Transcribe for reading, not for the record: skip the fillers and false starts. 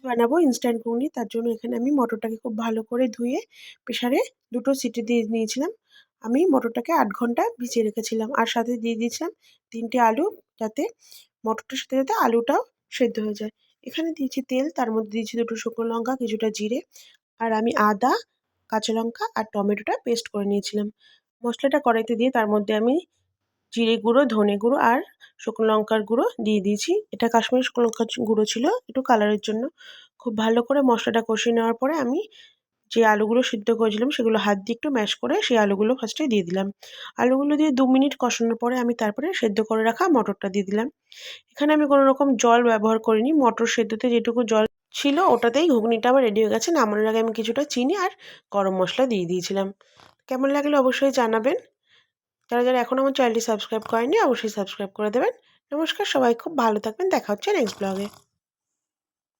বানাবো ইনস্ট্যান্ট ঘুগনি। তার জন্য এখানে আমি মটরটাকে খুব ভালো করে ধুয়ে প্রেসারে ২ টো সিটি দিয়ে নিয়েছিলাম। আমি মটরটাকে ৮ ঘন্টা ভিজিয়ে রেখেছিলাম। আর সাথে দিয়ে দিয়েছিলাম ৩ টে আলু, যাতে মটরটার সাথে সাথে আলুটাও সেদ্ধ হয়ে যায়। এখানে দিয়েছি তেল, তার মধ্যে দিয়েছি ২ টো শুকনো লঙ্কা, কিছুটা জিরে, আর আমি আদা, কাঁচা লঙ্কা আর টমেটোটা পেস্ট করে নিয়েছিলাম। মশলাটা কড়াইতে দিয়ে তার মধ্যে আমি জিরে গুঁড়ো, ধনে গুঁড়ো আর শুকনো লঙ্কার গুঁড়ো দিয়ে দিয়েছি। এটা কাশ্মীরি শুকনো লঙ্কার গুঁড়ো ছিল, একটু কালারের জন্য। খুব ভালো করে মশলাটা কষিয়ে নেওয়ার পরে আমি যে আলুগুলো সিদ্ধ করেছিলাম সেগুলো হাত দিয়ে একটু ম্যাশ করে সেই আলুগুলো ফার্স্টে দিয়ে দিলাম। আলুগুলো দিয়ে ২ মিনিট কষানোর পরে আমি তারপরে সেদ্ধ করে রাখা মটরটা দিয়ে দিলাম। এখানে আমি কোনো রকম জল ব্যবহার করিনি। মটর সেদ্ধতে যেটুকু জল ছিল ওটাতেই ঘুগনিটা আমার রেডি হয়ে গেছে। নামানোর আগে আমি কিছুটা চিনি আর গরম মশলা দিয়ে দিয়েছিলাম। কেমন লাগলো অবশ্যই জানাবেন। যারা এখনও আমার চ্যানেলটি সাবস্ক্রাইব করেনি অবশ্যই সাবস্ক্রাইব করে দেবেন। নমস্কার, সবাই খুব ভালো থাকবেন। দেখা হচ্ছে নেক্সট ব্লগে।